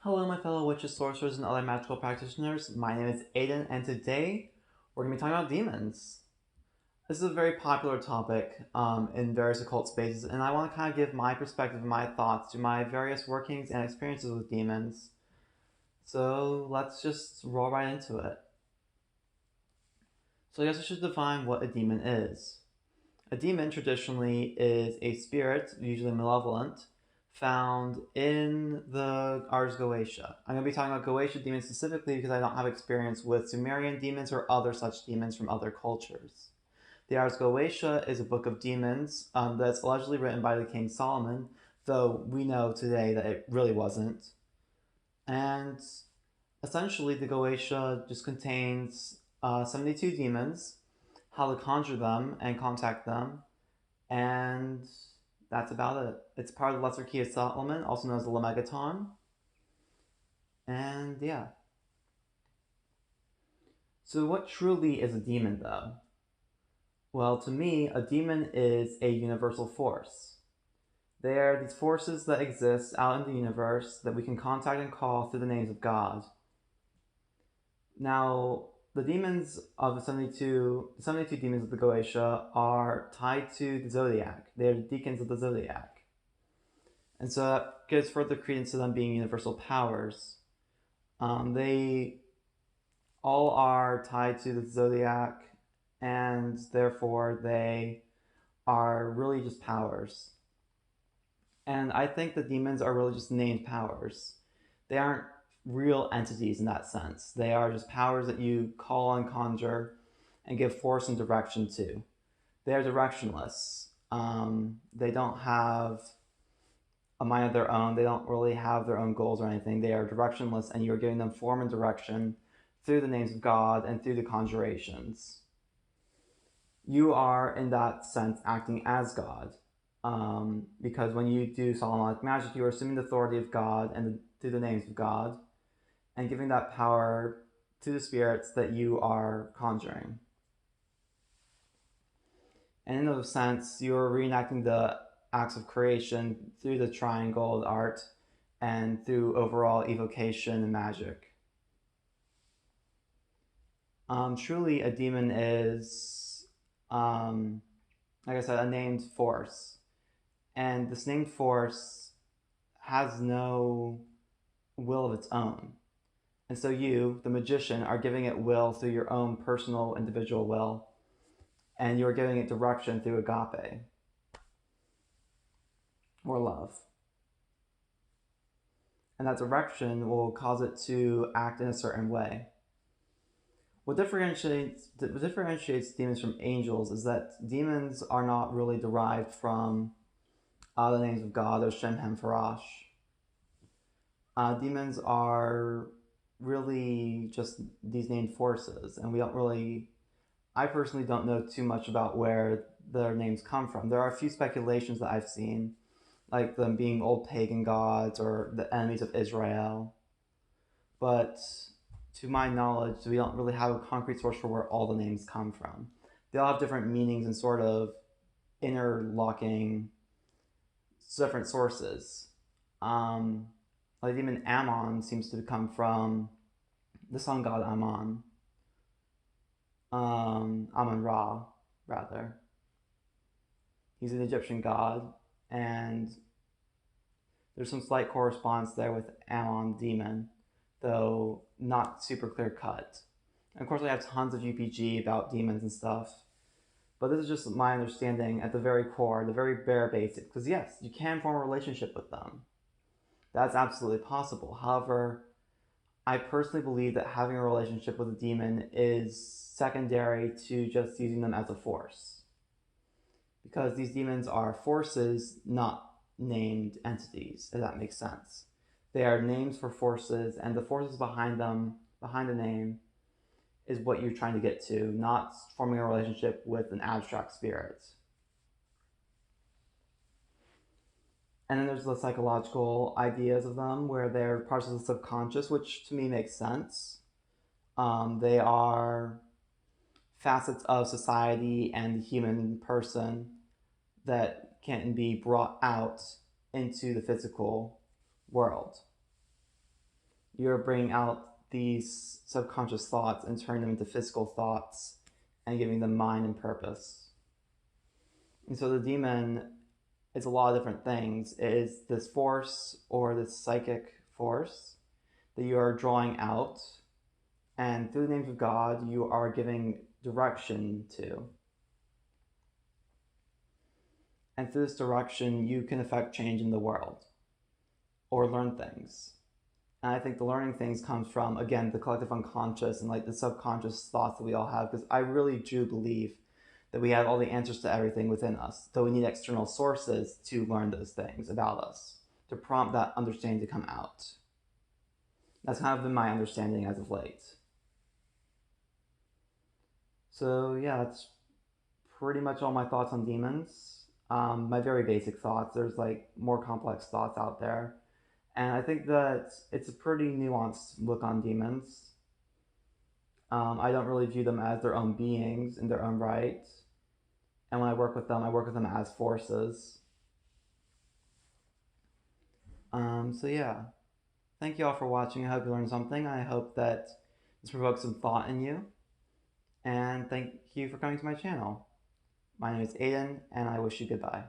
Hello, my fellow witches, sorcerers, and other magical practitioners. My name is Aiden, and today we're going to be talking about demons. This is a very popular topic in various occult spaces, and I want to kind of give my perspective and my thoughts to my various workings and experiences with demons. So let's just roll right into it. So I guess I should define what a demon is. A demon traditionally is a spirit, usually malevolent, found in the Ars Goetia. I'm going to be talking about Goetia demons specifically because I don't have experience with Sumerian demons or other such demons from other cultures. The Ars Goetia is a book of demons that's allegedly written by the King Solomon, though we know today that it really wasn't. And essentially, the Goetia just contains 72 demons, how to conjure them and contact them, and that's about it. It's part of the Lesser Key of Solomon, also known as the Lemegeton. And yeah. So, what truly is a demon, though? Well, to me, a demon is a universal force. They are these forces that exist out in the universe that we can contact and call through the names of God. Now, the demons of the 72 demons of the Goetia are tied to the zodiac. They are the deacons of the zodiac. And so that gives further credence to them being universal powers. They all are tied to the zodiac, and therefore they are really just powers. And I think the demons are really just named powers. They aren't real entities in that sense. They are just powers that you call and conjure and give force and direction to. They are directionless. They don't have a mind of their own. They don't really have their own goals or anything. They are directionless, and you're giving them form and direction through the names of God and through the conjurations. You are, in that sense, acting as God. Because when you do Solomonic magic, you are assuming the authority of God and through the names of God, and giving that power to the spirits that you are conjuring. And in a sense, you're reenacting the acts of creation through the triangle art and through overall evocation and magic. Truly, a demon is, like I said, a named force. And this named force has no will of its own. And so you, the magician, are giving it will through your own personal individual will, and you're giving it direction through agape or love. And that direction will cause it to act in a certain way. What differentiates demons from angels is that demons are not really derived from the names of God or Shem Hem Farash. Demons are really just these named forces, and I personally don't know too much about where their names come from. There are a few speculations that I've seen, like them being old pagan gods or the enemies of Israel. But to my knowledge, we don't really have a concrete source for where all the names come from. They all have different meanings and sort of interlocking different sources. Like even Ammon seems to come from the sun god Ammon. Ammon Ra, rather. He's an Egyptian god, and there's some slight correspondence there with Ammon demon, though not super clear cut. And of course, I have tons of UPG about demons and stuff, but this is just my understanding at the very core, the very bare basic. Because yes, you can form a relationship with them. That's absolutely possible. However, I personally believe that having a relationship with a demon is secondary to just using them as a force. Because these demons are forces, not named entities, if that makes sense. They are names for forces, and the forces behind them, behind the name, is what you're trying to get to, not forming a relationship with an abstract spirit. And then there's the psychological ideas of them, where they're parts of the subconscious, which to me makes sense. They are facets of society and the human person that can be brought out into the physical world. you're bringing out these subconscious thoughts and turning them into physical thoughts and giving them mind and purpose. And so the demon is a lot of different things. It is this force or this psychic force that you are drawing out, and through the names of God, you are giving direction to. And through this direction, you can affect change in the world or learn things. And I think the learning things comes from, again, the collective unconscious and like the subconscious thoughts that we all have, because I really do believe that we have all the answers to everything within us. So we need external sources to learn those things about us, to prompt that understanding to come out. That's kind of been my understanding as of late. So yeah, that's pretty much all my thoughts on demons. My very basic thoughts. There's like more complex thoughts out there. And I think that it's a pretty nuanced look on demons. I don't really view them as their own beings in their own right. And when I work with them as forces. So yeah, thank you all for watching. I hope you learned something. I hope that this provoked some thought in you. And thank you for coming to my channel. My name is Aiden, and I wish you goodbye.